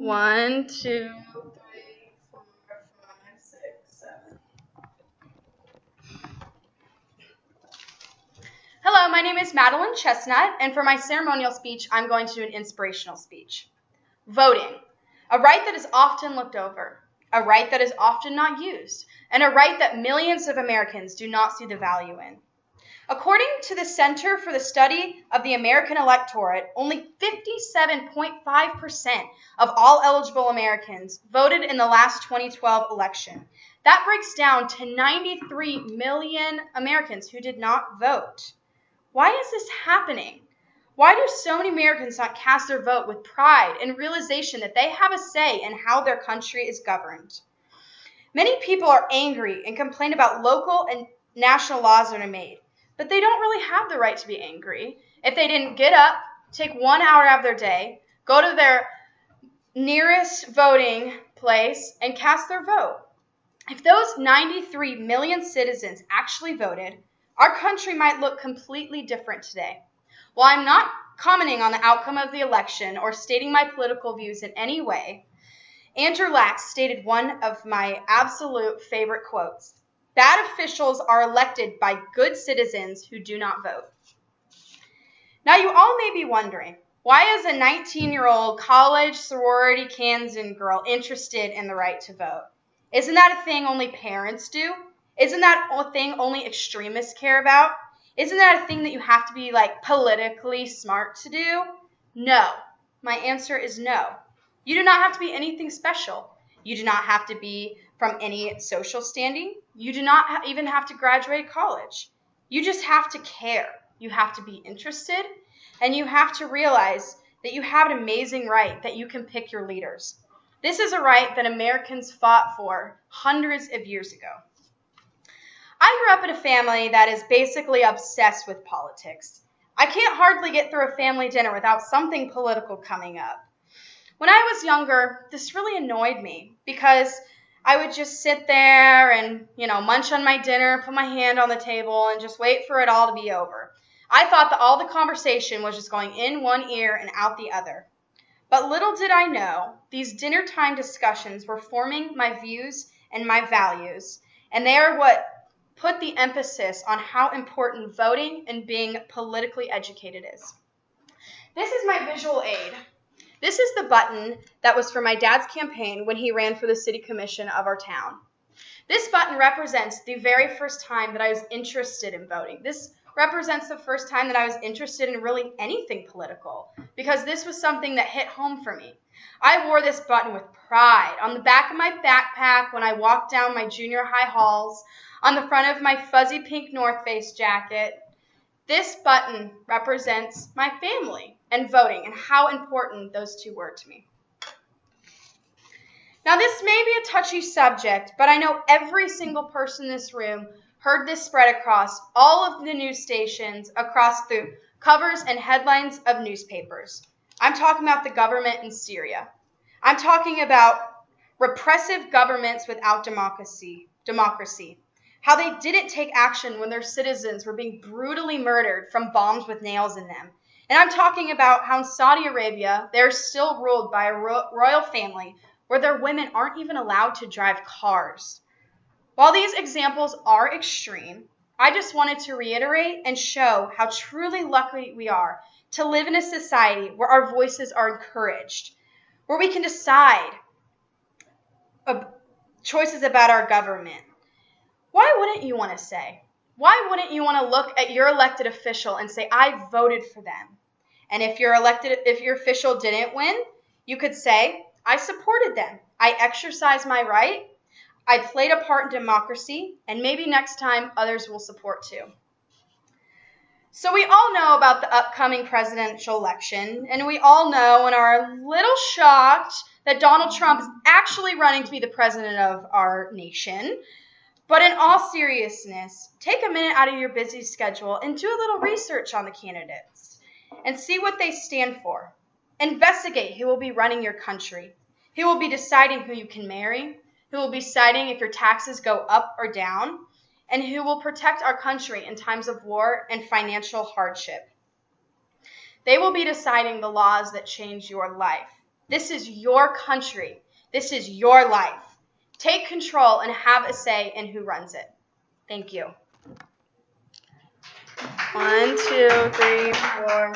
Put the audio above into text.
1, 2, 3, 4, 5, 6, 7. Hello, my name is Madeline Chestnut, and for my ceremonial speech, I'm going to do an inspirational speech. Voting, a right that is often looked over, a right that is often not used, and a right that millions of Americans do not see the value in. According to the Center for the Study of the American Electorate, only 57.5% of all eligible Americans voted in the last 2012 election. That breaks down to 93 million Americans who did not vote. Why is this happening? Why do so many Americans not cast their vote with pride and realization that they have a say in how their country is governed? Many people are angry and complain about local and national laws that are made. But they don't really have the right to be angry if they didn't get up, take 1 hour out of their day, go to their nearest voting place, and cast their vote. If those 93 million citizens actually voted, our country might look completely different today. While I'm not commenting on the outcome of the election or stating my political views in any way, Andrew Lax stated one of my absolute favorite quotes. Bad officials are elected by good citizens who do not vote. Now, you all may be wondering, why is a 19-year-old college sorority Kansan girl interested in the right to vote? Isn't that a thing only parents do? Isn't that a thing only extremists care about? Isn't that a thing that you have to be politically smart to do? No. My answer is no. You do not have to be anything special. You do not have to be from any social standing. You do not even have to graduate college. You just have to care. You have to be interested, and you have to realize that you have an amazing right that you can pick your leaders. This is a right that Americans fought for hundreds of years ago. I grew up in a family that is basically obsessed with politics. I can't hardly get through a family dinner without something political coming up. When I was younger, this really annoyed me because I would just sit there and, munch on my dinner, put my hand on the table, and just wait for it all to be over. I thought that all the conversation was just going in one ear and out the other. But little did I know, these dinner time discussions were forming my views and my values, and they are what put the emphasis on how important voting and being politically educated is. This is my visual aid. This is the button that was for my dad's campaign when he ran for the city commission of our town. This button represents the very first time that I was interested in voting. This represents the first time that I was interested in really anything political, because this was something that hit home for me. I wore this button with pride on the back of my backpack when I walked down my junior high halls, on the front of my fuzzy pink North Face jacket. This button represents my family and voting and how important those two were to me. Now, this may be a touchy subject, but I know every single person in this room heard this spread across all of the news stations, across the covers and headlines of newspapers. I'm talking about the government in Syria. I'm talking about repressive governments without democracy. How they didn't take action when their citizens were being brutally murdered from bombs with nails in them. And I'm talking about how in Saudi Arabia, they're still ruled by a royal family where their women aren't even allowed to drive cars. While these examples are extreme, I just wanted to reiterate and show how truly lucky we are to live in a society where our voices are encouraged, where we can decide choices about our government. Why wouldn't you want to say? Why wouldn't you want to look at your elected official and say, I voted for them? And if your official didn't win, you could say, I supported them. I exercised my right. I played a part in democracy, and maybe next time others will support too. So we all know about the upcoming presidential election, and we all know and are a little shocked that Donald Trump is actually running to be the president of our nation. But in all seriousness, take a minute out of your busy schedule and do a little research on the candidates and see what they stand for. Investigate who will be running your country, who will be deciding who you can marry, who will be deciding if your taxes go up or down, and who will protect our country in times of war and financial hardship. They will be deciding the laws that change your life. This is your country. This is your life. Take control and have a say in who runs it. Thank you. 1, 2, 3, 4.